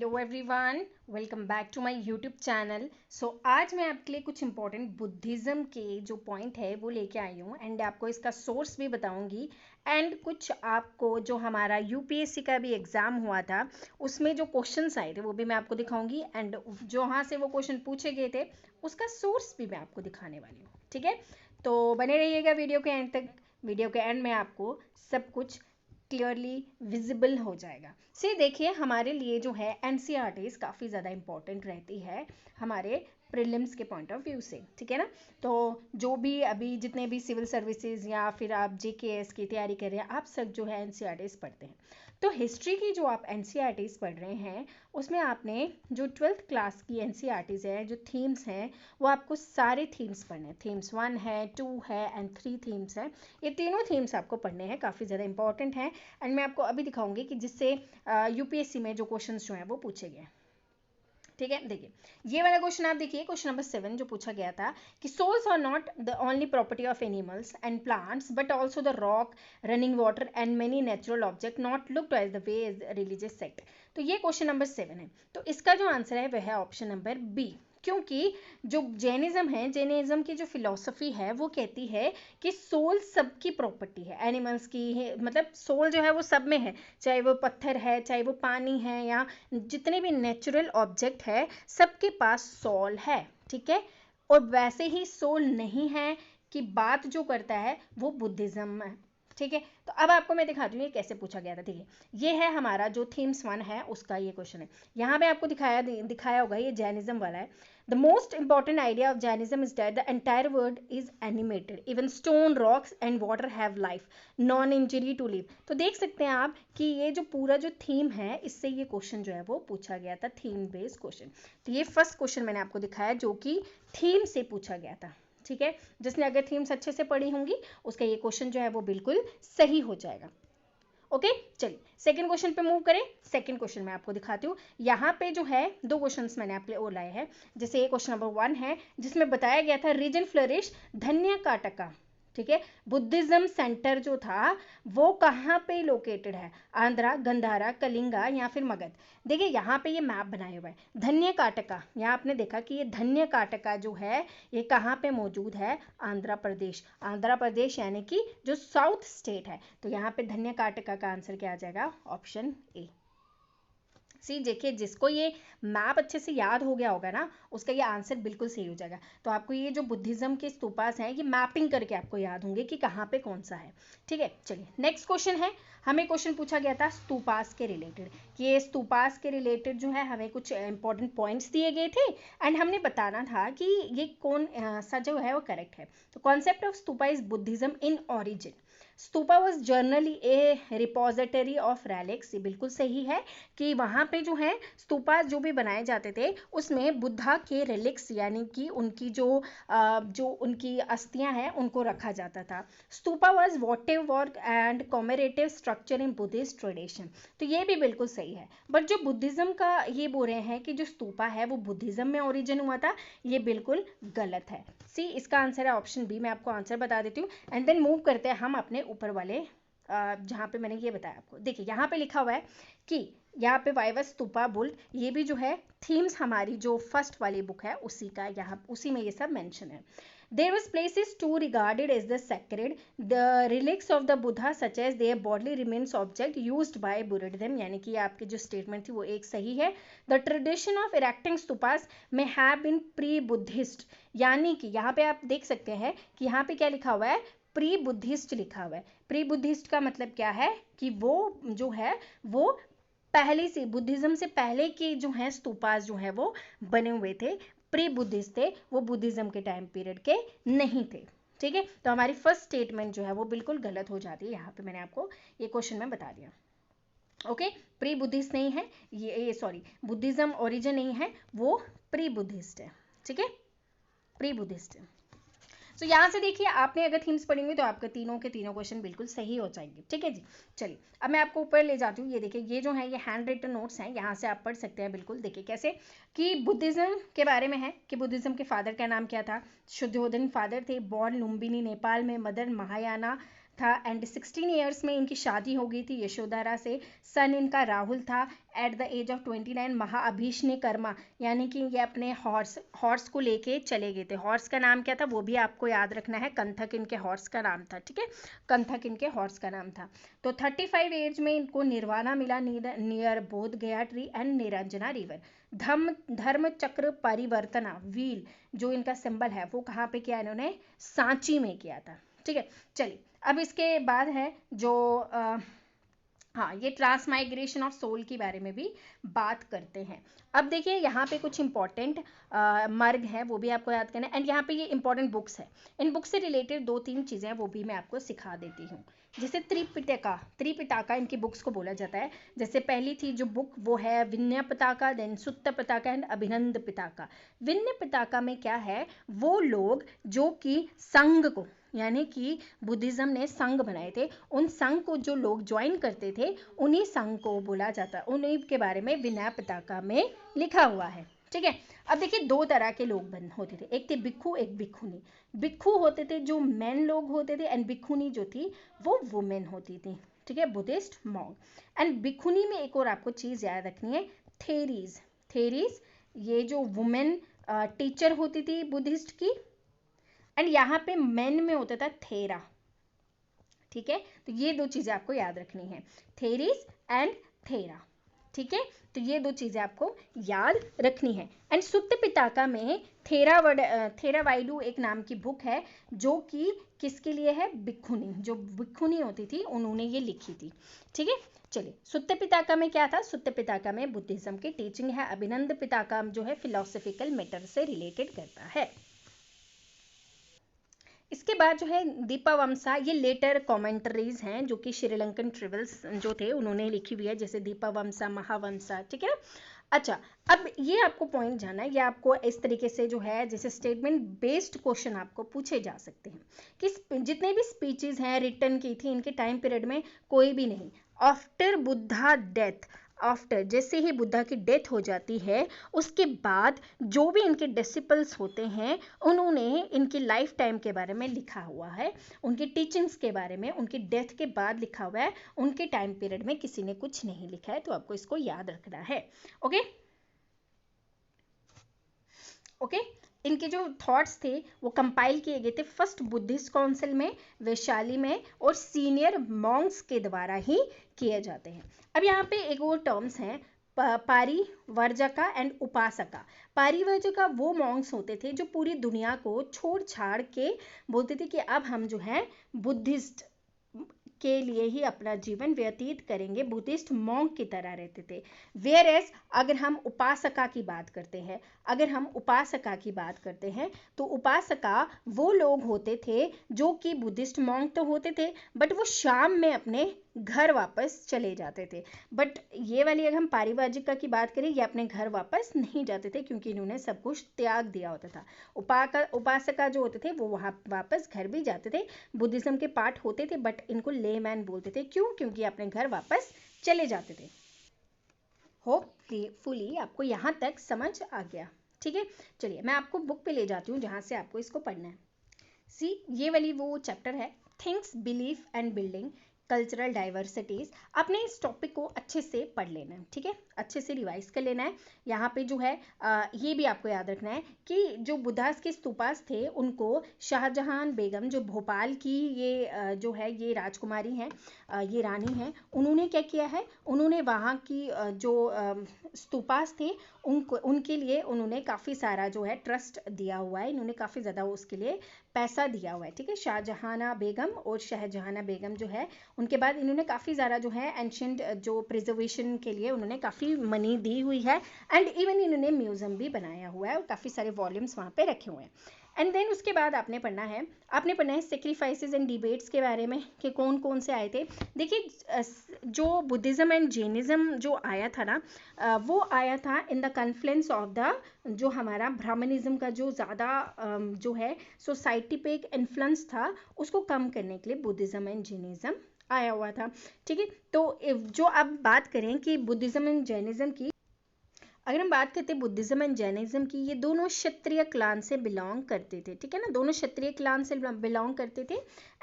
Hello everyone, welcome back to my YouTube channel. आज मैं आपके लिए कुछ इंपॉर्टेंट बुद्धिज़्म के जो पॉइंट है वो लेके आई हूँ एंड आपको इसका सोर्स भी बताऊँगी। एंड कुछ आपको जो हमारा यूपीएससी का भी एग्ज़ाम हुआ था उसमें जो क्वेश्चंस आए थे वो भी मैं आपको दिखाऊंगी एंड जो वहाँ से वो क्वेश्चन पूछे गए थे उसका सोर्स भी मैं आपको दिखाने वाली हूँ। ठीक है, तो बने रहिएगा वीडियो के एंड तक। वीडियो के एंड में आपको सब कुछ क्लियरली विजिबल हो जाएगा। देखिए, हमारे लिए जो है एनसीईआरटीज काफ़ी ज़्यादा इंपॉर्टेंट रहती है हमारे प्रीलिम्स के पॉइंट ऑफ व्यू से। ठीक है ना, तो जो भी अभी जितने भी सिविल सर्विसेज या फिर आप जेकेएस की तैयारी कर रहे हैं, आप सब जो है एनसीईआरटीज पढ़ते हैं। तो हिस्ट्री की जो आप एनसीईआरटीज पढ़ रहे हैं उसमें आपने जो 12th क्लास की एनसीईआरटीज है, जो थीम्स हैं, वो आपको सारे थीम्स पढ़ने हैं। थीम्स 1 है, 2 है एंड 3 थीम्स हैं। ये तीनों थीम्स आपको पढ़ने हैं, काफ़ी ज़्यादा इंपॉर्टेंट हैं। एंड मैं आपको अभी दिखाऊंगी कि जिससे यूपीएससी में जो क्वेश्चंस जो हैं वो पूछे गए। ठीक है, देखिए ये वाला क्वेश्चन आप देखिए, क्वेश्चन नंबर 7 जो पूछा गया था कि souls are not the only property of animals and plants but also the rock, running water and many natural object not looked as the way as religious sect. तो ये question number 7 है। तो इसका जो आंसर है वह है option number B. क्योंकि जो जैनिज्म है, जैनिज्म की जो फिलॉसफी है वो कहती है कि सोल सबकी प्रॉपर्टी है, एनिमल्स की है, मतलब सोल जो है वो सब में है, चाहे वो पत्थर है, चाहे वो पानी है, या जितने भी नेचुरल ऑब्जेक्ट है सबके पास सोल है। ठीक है, और वैसे ही सोल नहीं है कि बात जो करता है वो बुद्धिज्म है। ठीक है, तो अब आपको मैं दिखाती हूँ ये कैसे पूछा गया था। ठीक है, ये है हमारा जो थीम्स 1 है उसका ये क्वेश्चन है। यहाँ पे आपको दिखाया होगा, ये जैनिज्म वाला है। The most important idea of Jainism is that the entire world is animated. Even stone, rocks and water have life. Non-injury to live. तो देख सकते हैं आप कि ये जो पूरा जो थीम है इससे ये क्वेश्चन जो है वो पूछा गया था, थीम बेस्ड क्वेश्चन। तो ये फर्स्ट क्वेश्चन मैंने आपको दिखाया जो कि थीम से पूछा गया था। ठीक है, जिसने अगर थीम्स अच्छे से पढ़ी होंगी उसका ये क्वेश्चन जो है वो बिल्कुल सही हो जाएगा। ओके, चलिए सेकंड क्वेश्चन पे मूव करें। सेकंड क्वेश्चन मैं आपको दिखाती हूँ। यहाँ पे जो है दो क्वेश्चंस मैंने आपके लिए और लाए हैं। जैसे ये क्वेश्चन नंबर 1 है जिसमें बताया गया था रीजन फ्लरिश धन्य काटका। ठीक है, बुद्धिज्म सेंटर जो था वो कहाँ पे लोकेटेड है, आंध्रा, गंधारा, कलिंगा या फिर मगध। देखिए यहाँ पे ये मैप बनाया हुआ है धन्य काटका। यहाँ आपने देखा कि ये धन्य काटका जो है ये कहाँ पे मौजूद है, आंध्र प्रदेश। आंध्र प्रदेश यानी कि जो साउथ स्टेट है। तो यहाँ पे धन्य काटका का आंसर क्या आ जाएगा, ऑप्शन ए। देखिए, जिसको ये मैप अच्छे से याद हो गया होगा ना उसका ये आंसर बिल्कुल सही हो जाएगा। तो आपको ये जो बुद्धिज्म के स्तूपास हैं ये मैपिंग करके आपको याद होंगे कि कहाँ पे कौन सा है। ठीक है, चलिए नेक्स्ट क्वेश्चन है। हमें क्वेश्चन पूछा गया था स्तूपास के रिलेटेड कि ये स्तूपास के रिलेटेड जो है हमें कुछ इंपॉर्टेंट पॉइंट्स दिए गए थे एंड हमने बताना था कि ये कौन सा जो है वो करेक्ट है। तो concept of stupa is Buddhism in origin. Stupa was generally A repository of relics. ये बिल्कुल सही है कि वहाँ पे जो है स्तूपा जो भी बनाए जाते थे उसमें बुद्धा के रिलिक्स यानी कि उनकी जो उनकी अस्थियां हैं उनको रखा जाता था। Stupa was votive work and commemorative structure in Buddhist tradition. तो ये भी बिल्कुल सही है। बट जो बुद्धिज्म का ये बोल रहे हैं कि जो स्तूपा है वो बुद्धिज्म में ओरिजिन हुआ था, ये बिल्कुल गलत है। इसका आंसर है ऑप्शन बी। मैं आपको आंसर बता देती हूँ एंड देन मूव करते हैं हम अपने ऊपर वाले जहाँ पे मैंने ये बताया आपको। देखिए यहाँ पे लिखा हुआ है कि यहाँ पे वाइवस स्तूपा बुल, ये भी जो है थीम्स हमारी जो फर्स्ट वाली बुक है उसी का, यहाँ उसी में ये सब मेंशन है। There was places too regarded as the sacred, the relics of the Buddha such as their bodily remains object used by Buddhism। यानी कि आपकी जो स्टेटमेंट थी वो एक सही है। The tradition of erecting stupas may have been pre-Buddhist। यानी कि यहाँ पे आप देख सकते हैं कि यहाँ पे क्या लिखा हुआ है, प्री बुद्धिस्ट लिखा हुआ है। प्री बुद्धिस्ट का मतलब क्या है कि वो जो है वो पहले से बुद्धिज्म से पहले के जो हैं स्तूपास जो हैं वो बने हुए थे, प्री बुद्धिस्ट थे, वो बुद्धिज्म के टाइम पीरियड के नहीं थे। ठीक है, तो हमारी फर्स्ट स्टेटमेंट जो है वो बिल्कुल गलत हो जाती है। यहाँ पे मैंने आपको ये क्वेश्चन में बता दिया। ओके, प्री बुद्धिस्ट नहीं है ये सॉरी, बुद्धिज्म ओरिजिन नहीं है, वो प्री बुद्धिस्ट है। ठीक है, प्री बुद्धिस्ट है। तो यहाँ से देखिए आपने अगर थीम्स पढ़ेंगे तो आपके तीनों के तीनों क्वेश्चन बिल्कुल सही हो जाएंगे। ठीक है जी, चलिए अब मैं आपको ऊपर ले जाती हूँ। ये देखिए, ये जो है ये हैंड रिटन नोट्स हैं, यहाँ से आप पढ़ सकते हैं बिल्कुल। देखिए कैसे कि बुद्धिज्म के बारे में है कि बुद्धिज्म के फादर का नाम क्या था, शुद्धोधन फादर थे, बॉर्न लुम्बिनी नेपाल में, मदर महायाना था एंड 16 ईयर्स में इनकी शादी हो गई थी यशोधरा से। सन इनका राहुल था। At the age of 29 Mahabhinishkramana, यानी कि ये अपने हॉर्स को लेके चले गए थे। हॉर्स का नाम क्या था वो भी आपको याद रखना है, कंथक इनके हॉर्स का नाम था, ठीक है, कंथक इनके हॉर्स का नाम था। तो 35 एज में इनको निर्वाणा मिला नियर बोध गया ट्री एंड निरंजना रिवर। धर्म चक्र परिवर्तना व्हील जो इनका सिंबल है वो कहाँ पे किया इन्होंने, सांची में किया था, ठीक है। चलिए अब इसके बाद है जो हाँ, ये ट्रांसमाइग्रेशन ऑफ सोल के बारे में भी बात करते हैं। अब देखिए यहाँ पे कुछ इंपॉर्टेंट मर्ग है वो भी आपको याद करना है, एंड यहाँ पे ये इंपॉर्टेंट बुक्स है। इन बुक्स से रिलेटेड 2-3 चीज़ें हैं वो भी मैं आपको सिखा देती हूँ। जैसे त्रिपिटका इनकी बुक्स को बोला जाता है। जैसे पहली थी जो बुक वो है विनय पिटका, देन सुत्त पिटका एंड अभिनंद पिटका। विनय पिटका में क्या है, वो लोग जो कि संघ को, यानी कि बुद्धिज्म ने संघ बनाए थे, उन संघ को जो लोग ज्वाइन करते थे उन्हीं संघ को बोला जाता, उन्हीं के बारे में विनय पिटका में लिखा हुआ है, ठीक है। अब देखिए 2 तरह के लोग होते थे, एक थे भिक्खु, एक भिक्खुनी। भिक्खु होते थे जो मेन लोग होते थे एंड भिक्खुनी जो थी वो वुमेन होती थी, ठीक है, बुद्धिस्ट मॉन्क। एंड भिक्खुनी में एक और आपको चीज़ याद रखनी है, थेरीज ये जो वुमेन टीचर होती थी बुद्धिस्ट की, एंड यहाँ पे मेन में होता था थेरा, ठीक है। तो ये 2 चीज़ें आपको याद रखनी है, थेरीज एंड थेरा, ठीक है। तो ये 2 चीज़ें आपको याद रखनी है। एंड सुत्त पिटका में थेरावाइडू एक नाम की बुक है जो कि किसके लिए है, भिक्खुनी, जो भिक्खुनी होती थी उन्होंने ये लिखी थी, ठीक है। चलिए सुत्त पिटका में क्या था, सुत्त पिटका में बुद्धिज्म की टीचिंग है। अभिनंद पिटका जो है फिलोसफिकल मैटर से रिलेटेड करता है। इसके बाद जो है दीपावमसा, ये लेटर कमेंटरीज हैं जो कि श्रीलंकन ट्रेवल्स जो थे उन्होंने लिखी हुई है, जैसे दीपावमसा, महावंसा, ठीक है। अच्छा, अब ये आपको पॉइंट जानना है, ये आपको इस तरीके से जो है जैसे स्टेटमेंट बेस्ड क्वेश्चन आपको पूछे जा सकते हैं कि जितने भी स्पीचेस हैं रिटन की थी इनके टाइम पीरियड में कोई भी नहीं, आफ्टर बुद्धा डेथ, आफ्टर जैसे ही बुद्धा की डेथ हो जाती है उसके बाद जो भी इनके डिसिपल्स होते हैं उन्होंने इनकी लाइफ टाइम के बारे में लिखा हुआ है, उनकी टीचिंग्स के बारे में उनकी डेथ के बाद लिखा हुआ है, उनके टाइम पीरियड में किसी ने कुछ नहीं लिखा है, तो आपको इसको याद रखना है। ओके ओके इनके जो थॉट्स थे वो कंपाइल किए गए थे फर्स्ट बुद्धिस्ट काउंसिल में, वैशाली में, और सीनियर मॉन्क्स के द्वारा ही किए जाते हैं। अब यहाँ पे एक और टर्म्स हैं, पारिवर्जका एंड उपासका। पारिवर्जका वो मॉन्क्स होते थे जो पूरी दुनिया को छोड़ छाड़ के बोलते थे कि अब हम जो है बुद्धिस्ट के लिए ही अपना जीवन व्यतीत करेंगे, बुद्धिस्ट मॉन्क की तरह रहते थे। वेयर एज अगर हम उपासका की बात करते हैं, तो उपासका वो लोग होते थे जो कि बुद्धिस्ट मॉन्क तो होते थे बट वो शाम में अपने घर वापस चले जाते थे। बट ये वाली अगर हम पारिभाजिका की बात करें, ये अपने घर वापस नहीं जाते थे क्योंकि इन्होंने सब कुछ त्याग दिया होता था। उपासका जो होते थे वो वहाँ वापस घर भी जाते थे, बुद्धिज्म के पार्ट होते थे बट इनको लेमैन बोलते थे। क्यों? क्योंकि अपने घर वापस चले जाते थे। होपफुली आपको यहाँ तक समझ आ गया, ठीक है। चलिए मैं आपको बुक पे ले जाती हूँ जहाँ से आपको इसको पढ़ना है। ये वाली वो चैप्टर है, things, belief and building cultural diversities. आपने इस टॉपिक को अच्छे से पढ़ लेना है, ठीक है, अच्छे से रिवाइज कर लेना है। यहाँ पे जो है ये भी आपको याद रखना है कि जो बुद्धास के स्तूपास थे उनको शाहजहां बेगम, जो भोपाल की ये जो है ये राजकुमारी हैं, ये रानी हैं, उन्होंने क्या किया है, उन्होंने वहाँ की जो स्तूपास थे उनके लिए उन्होंने काफ़ी सारा जो है ट्रस्ट दिया हुआ है, इन्होंने काफ़ी ज़्यादा उसके लिए पैसा दिया हुआ है, ठीक है। शाहजहां बेगम और शाहजहां बेगम जो है उनके बाद इन्होंने काफ़ी ज़्यादा जो है एंशेंट जो प्रिजर्वेशन के लिए उन्होंने काफ़ी मनी दी हुई है, एंड इवन इन्होंने म्यूज़ियम भी बनाया हुआ है और काफ़ी सारे वॉल्यूम्स वहाँ पे रखे हुए हैं। एंड देन उसके बाद आपने पढ़ना है सेक्रीफाइसेस एंड डिबेट्स के बारे में कि कौन कौन से आए थे। देखिए जो बुद्धिज़्म एंड जैनिज़्म जो आया था ना, वो आया था in the confluence of the जो हमारा ब्राह्मणिज्म का जो ज़्यादा जो है सोसाइटी पे एक इन्फ्लुएंस था, उसको कम करने के लिए बुद्धिज़्म एंड जैनिज़्म आया हुआ था, ठीक है। तो जो अब बात करें कि बुद्धिज़्म एंड जैनिज़्म की, अगर हम बात करते हैं बुद्धिज्म एंड जैनिज्म की, ये दोनों क्षत्रिय क्लान से बिलोंग करते थे, ठीक है ना, दोनों क्षत्रिय क्लान से बिलोंग करते थे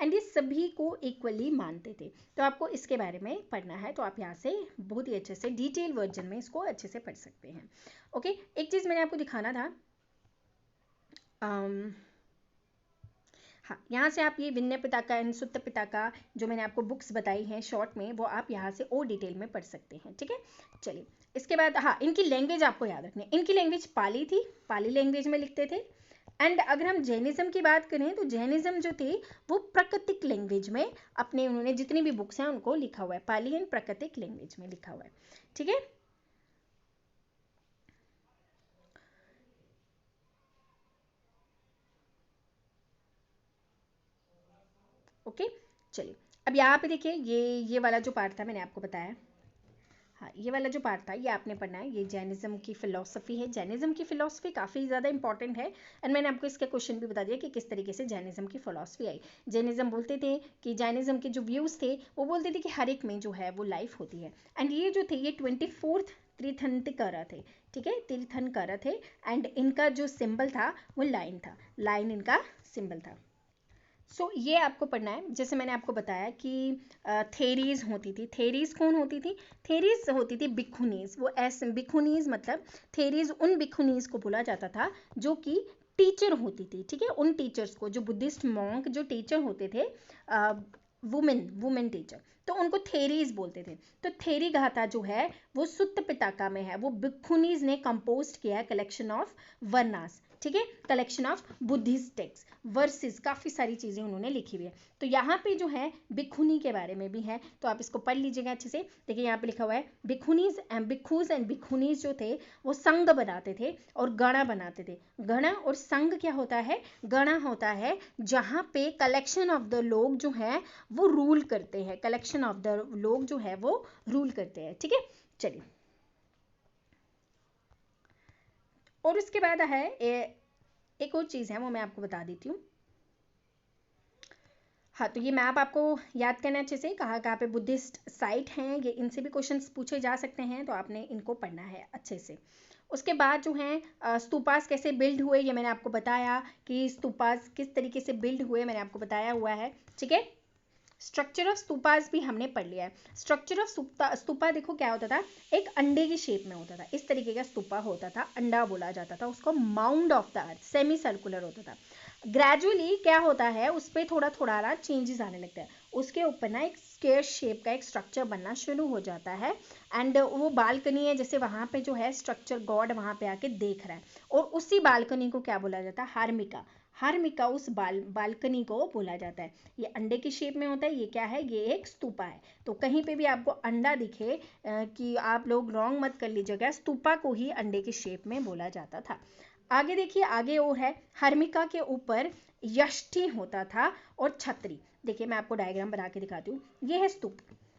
एंड ये सभी को इक्वली मानते थे। तो आपको इसके बारे में पढ़ना है, तो आप यहाँ से बहुत ही अच्छे से डिटेल वर्जन में इसको अच्छे से पढ़ सकते हैं। ओके, एक चीज़ मैंने आपको दिखाना था, हाँ, यहाँ से आप ये विनय पिटका एंड सुत्त पिटका जो मैंने आपको बुक्स बताई हैं शॉर्ट में, वो आप यहाँ से और डिटेल में पढ़ सकते हैं, ठीक है। चलिए, इसके बाद हाँ, इनकी लैंग्वेज आपको याद रखनी है, इनकी लैंग्वेज पाली थी, पाली लैंग्वेज में लिखते थे। एंड अगर हम जैनिज्म की बात करें तो जैनिज्म जो थे वो प्राकृतिक लैंग्वेज में अपने, उन्होंने जितनी भी बुक्स हैं उनको लिखा हुआ है, पाली एंड प्राकृतिक लैंग्वेज में लिखा हुआ है, ठीक है। ओके, चलिए अब यहाँ पे देखिए, ये वाला जो पार्ट था मैंने आपको बताया, हाँ, ये वाला जो पार्ट था ये आपने पढ़ना है, ये जैनिज्म की फिलॉसफी है। जैनिज्म की फिलॉसफी काफ़ी ज़्यादा इंपॉर्टेंट है एंड मैंने आपको इसका क्वेश्चन भी बता दिया कि किस तरीके से जैनिज्म की फिलॉसफी आई। जैनिज्म बोलते थे कि जैनिज्म के जो व्यूज़ थे वो बोलते थे कि हर एक में जो है वो लाइफ होती है। एंड ये जो थे ये 24th तीर्थंकरा थे, ठीक है, तीर्थंकरा थे। एंड इनका जो सिंबल था वो लाइन था, लाइन इनका सिंबल था। सो ये आपको पढ़ना है। जैसे मैंने आपको बताया कि थेरीज होती थी, थेरीज कौन होती थी, थेरीज होती थी भिक्षुनीज। वो ऐसे भिक्षुनीज मतलब थेरीज उन भिक्षुनीज को बोला जाता था जो कि टीचर होती थी, ठीक है, उन टीचर्स को, जो बुद्धिस्ट मॉन्क जो टीचर होते थे, वुमेन वुमेन टीचर, तो उनको थेरीज बोलते थे। तो थेरी गाथा जो है वो सुत्त पिटका में है, वो भिक्षुनीज ने कंपोज किया है, कलेक्शन ऑफ वर्नास, ठीक है, collection of Buddhist text versus, काफ़ी सारी चीज़ें उन्होंने लिखी हुई है। तो यहाँ पे जो है भिक्षुनी के बारे में भी है, तो आप इसको पढ़ लीजिएगा अच्छे से। देखिए यहाँ पे लिखा हुआ है भिक्षुनीज एंड भिक्षुज एंड भिक्षुनीज जो थे वो संघ बनाते थे और गणा बनाते थे। गणा और संघ क्या होता है, गणा होता है जहाँ पे कलेक्शन ऑफ द लोग जो है वो रूल करते हैं, कलेक्शन ऑफ द लोग जो है वो रूल करते हैं, ठीक है। चलिए, और उसके बाद है एक और चीज़ है वो मैं आपको बता देती हूँ। हाँ, तो ये मैप आपको याद करना अच्छे से, कहाँ कहाँ पे बुद्धिस्ट साइट हैं, ये इनसे भी क्वेश्चंस पूछे जा सकते हैं, तो आपने इनको पढ़ना है अच्छे से। उसके बाद जो हैं स्तूपास कैसे बिल्ड हुए, ये मैंने आपको बताया कि स्तूपास किस तरीके से बिल्ड हुए, मैंने आपको बताया हुआ है, ठीक है। स्ट्रक्चर ऑफ स्तूपास भी हमने पढ़ लिया है। स्ट्रक्चर ऑफ स्तूपा देखो क्या होता था, एक अंडे की शेप में होता था, इस तरीके का स्तूपा होता था, अंडा बोला जाता था उसको, mound of the earth, semi circular होता था। ग्रेजुअली क्या होता है, उस पर थोड़ा थोड़ा ना चेंजेस आने लगता है, उसके ऊपर ना एक स्क्वायर शेप का एक स्ट्रक्चर बनना शुरू हो जाता है। एंड वो बालकनी है, जैसे वहाँ पे जो है स्ट्रक्चर गॉड वहाँ पे आके देख रहा है, और उसी बालकनी को क्या बोला जाता है, हार्मिका, हार्मिका उस बालकनी को बोला जाता है। ये अंडे की शेप में होता है, ये क्या है, ये एक स्तूपा है। तो कहीं पे भी आपको अंडा दिखे कि आप लोग रॉन्ग मत कर लीजिएगा, स्तूपा को ही अंडे की शेप में बोला जाता था। आगे देखिए, आगे और है, हर्मिका के ऊपर यष्टि होता था और छतरी। देखिए मैं आपको डायग्राम बना के दिखाती हूँ, ये है स्तूप,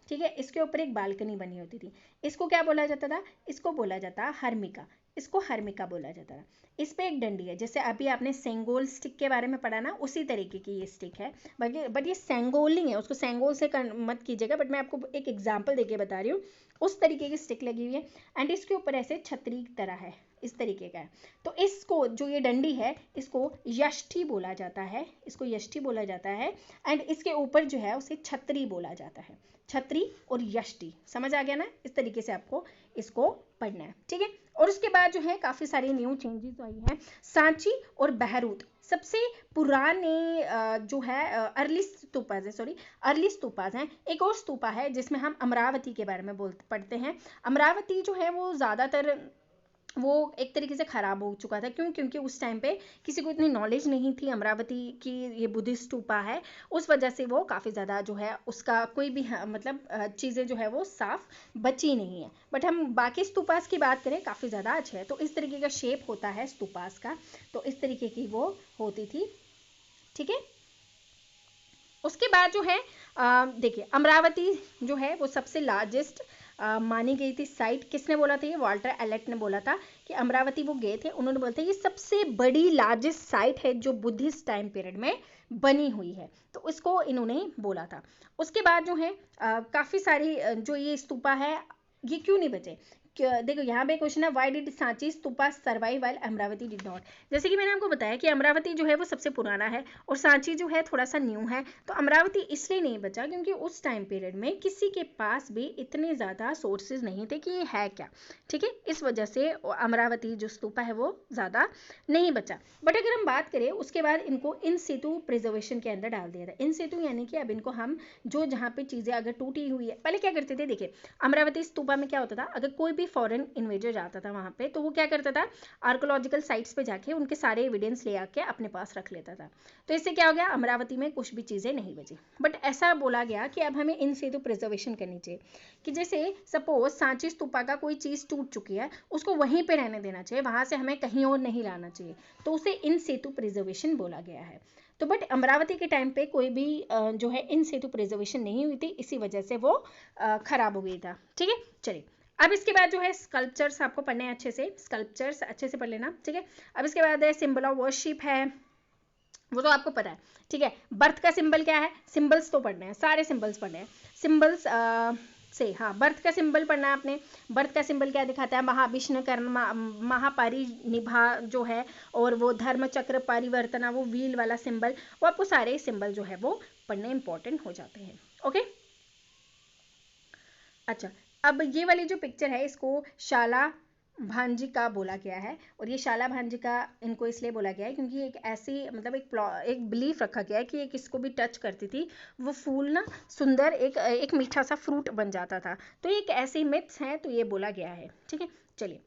ठीक है, इसके ऊपर एक बालकनी बनी होती थी, इसको क्या बोला जाता था, इसको बोला जाता हर्मिका, इसको हर्मिका बोला जाता था। इस पे एक डंडी है, जैसे अभी आपने सेंगोल स्टिक के बारे में पढ़ा ना, उसी तरीके की ये स्टिक है, बट ये सेंगोल नहीं है, उसको सेंगोल से मत कीजिएगा, बट मैं आपको एक एग्जाम्पल देके बता रही हूँ, उस तरीके की स्टिक लगी हुई है। एंड इसके ऊपर ऐसे छतरी की तरह है, इस तरीके का है। तो इसको, जो ये डंडी है, इसको यष्टि बोला जाता है, इसको यष्टि बोला जाता है। एंड इसके ऊपर जो है उसे छतरी बोला जाता है, छतरी और यष्टि, समझ आ गया ना, इस तरीके से आपको इसको पढ़ना है, ठीक है। और उसके बाद जो है काफ़ी सारी न्यू चेंजेस आई हैं। सांची और बहरूद सबसे पुराने जो है अर्ली स्तूपाज है, सॉरी अर्ली स्तूपाज हैं। एक और स्तूपा है जिसमें हम अमरावती के बारे में पढ़ते हैं। अमरावती जो है वो ज़्यादातर वो एक तरीके से ख़राब हो चुका था, क्यों, क्योंकि उस टाइम पे किसी को इतनी नॉलेज नहीं थी अमरावती की, ये बुद्धिस्ट स्तूपा है, उस वजह से वो काफ़ी ज़्यादा जो है उसका कोई भी मतलब चीज़ें जो है वो साफ बची नहीं है। बट हम बाकी स्तूपास की बात करें, काफ़ी ज़्यादा अच्छे हैं। तो इस तरीके का शेप होता है स्तूपास का, तो इस तरीके की वो होती थी, ठीक है। उसके बाद जो है देखिए, अमरावती जो है वो सबसे लार्जेस्ट मानी गई थी साइट। किसने बोला था, ये वाल्टर एलेट ने बोला था कि अमरावती वो गए थे, उन्होंने बोला था ये सबसे बड़ी लार्जेस्ट साइट है जो बुद्धिस्ट टाइम पीरियड में बनी हुई है, तो इसको इन्होंने बोला था। उसके बाद जो है काफ़ी सारी जो ये स्तूपा है, ये क्यों नहीं बचे, देखो यहाँ पे क्वेश्चन है why did Sanchi stupa survive while Amravati did not. जैसे कि मैंने आपको बताया कि अमरावती जो है वो सबसे पुराना है और सांची जो है थोड़ा सा न्यू है, तो अमरावती इसलिए नहीं बचा क्योंकि उस टाइम पीरियड में किसी के पास भी इतने ज़्यादा सोर्सेज नहीं थे कि ये है क्या, ठीक है, इस वजह से अमरावती जो स्तूपा है वो ज़्यादा नहीं बचा। बट अगर हम बात करें उसके बाद इनको इन सितु प्रिजर्वेशन के अंदर डाल दिया था। इन सितु यानी कि अब इनको हम जो जहाँ पे चीज़ें अगर टूटी हुई है, पहले क्या करते थे, देखिए अमरावती स्तूपा में क्या होता था, अगर कोई भी फॉरेन इन्वेजर जाता था वहाँ पे तो वो क्या करता था, आर्कोलॉजिकल साइट्स पे जाके उनके सारे एविडेंस ले आके अपने पास रख लेता था। तो इससे क्या हो गया, अमरावती में कुछ भी चीज़ें नहीं बची। बट ऐसा बोला गया कि अब हमें इन सितु प्रिजर्वेशन करनी चाहिए, कि जैसे सपोज सांची स्तूपा का कोई चीज़ टूट चुकी है, उसको वहीं पर रहने देना चाहिए, वहाँ से हमें कहीं और नहीं लाना चाहिए, तो उसे इन सितु प्रिजर्वेशन बोला गया है। तो बट अमरावती के टाइम पे कोई भी जो है इन सितु प्रिजर्वेशन नहीं हुई थी, इसी वजह से वो खराब हो गई था, ठीक है। चलिए अब इसके बाद जो है स्कल्पचर्स आपको पढ़ने हैं, अच्छे से स्कल्पचर्स अच्छे से पढ़ लेना, ठीक है। अब इसके बाद है सिंबल ऑफ वर्शिप है, वो तो आपको पता है, ठीक है। बर्थ का सिंबल क्या है, सिंबल्स तो पढ़ने हैं, सारे सिंबल्स पढ़ने हैं, सिंबल्स से, हाँ बर्थ का सिंबल पढ़ना है आपने। बर्थ का सिंबल क्या दिखाता है, महाविष्णु कर्ण महापरिनिभा जो है, और वो धर्म चक्र परिवर्तना, वो व्हील वाला सिंबल, वो आपको सारे सिंबल जो है वो पढ़ने इंपॉर्टेंट हो जाते हैं, ओके। अच्छा, अब ये वाली जो पिक्चर है इसको शाला भांजिका बोला गया है, और ये शाला भांजिका इनको इसलिए बोला गया है क्योंकि एक ऐसी मतलब एक बिलीफ रखा गया है कि एक इसको भी टच करती थी वो फूल ना सुंदर एक मीठा सा फ्रूट बन जाता था, तो एक ऐसी मिथ्स हैं, तो ये बोला गया है, ठीक है। चलिए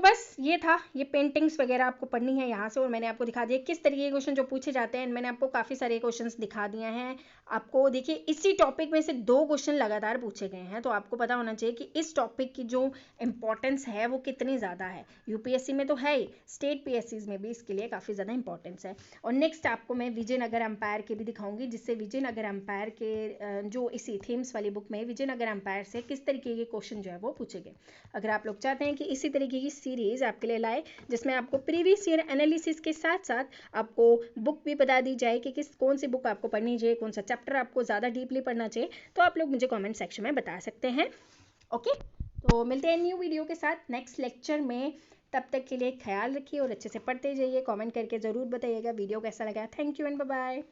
बस ये था, ये पेंटिंग्स वगैरह आपको पढ़नी है यहाँ से, और मैंने आपको दिखा दिया किस तरीके के क्वेश्चन जो पूछे जाते हैं, मैंने आपको काफ़ी सारे क्वेश्चंस दिखा दिए हैं। आपको देखिए इसी टॉपिक में से 2 क्वेश्चन लगातार पूछे गए हैं, तो आपको पता होना चाहिए कि इस टॉपिक की जो इंपॉर्टेंस है वो कितनी ज़्यादा है। यूपीएससी में तो है ही, स्टेट पीएससीज में भी इसके लिए काफ़ी ज़्यादा इंपॉर्टेंस है। और नेक्स्ट आपको मैं विजयनगर एम्पायर के भी दिखाऊंगी, जिससे विजयनगर एम्पायर के जो इसी थीम्स वाली बुक में विजयनगर एम्पायर से किस तरीके के क्वेश्चन जो है वो पूछे गए। अगर आप लोग चाहते हैं कि इसी तरीके की सीरीज आपके लिए लाए जिसमें आपको प्रीवियस ईयर एनालिसिस के साथ साथ आपको बुक भी बता दी जाए कि कौन सी बुक आपको पढ़नी चाहिए, कौन सा चैप्टर आपको ज़्यादा डीपली पढ़ना चाहिए, तो आप लोग मुझे कमेंट सेक्शन में बता सकते हैं, ओके। तो मिलते हैं न्यू वीडियो के साथ नेक्स्ट लेक्चर में, तब तक के लिए ख्याल रखिए और अच्छे से पढ़ते जाइए, कमेंट करके ज़रूर बताइएगा वीडियो कैसा लगा। Thank you and bye bye.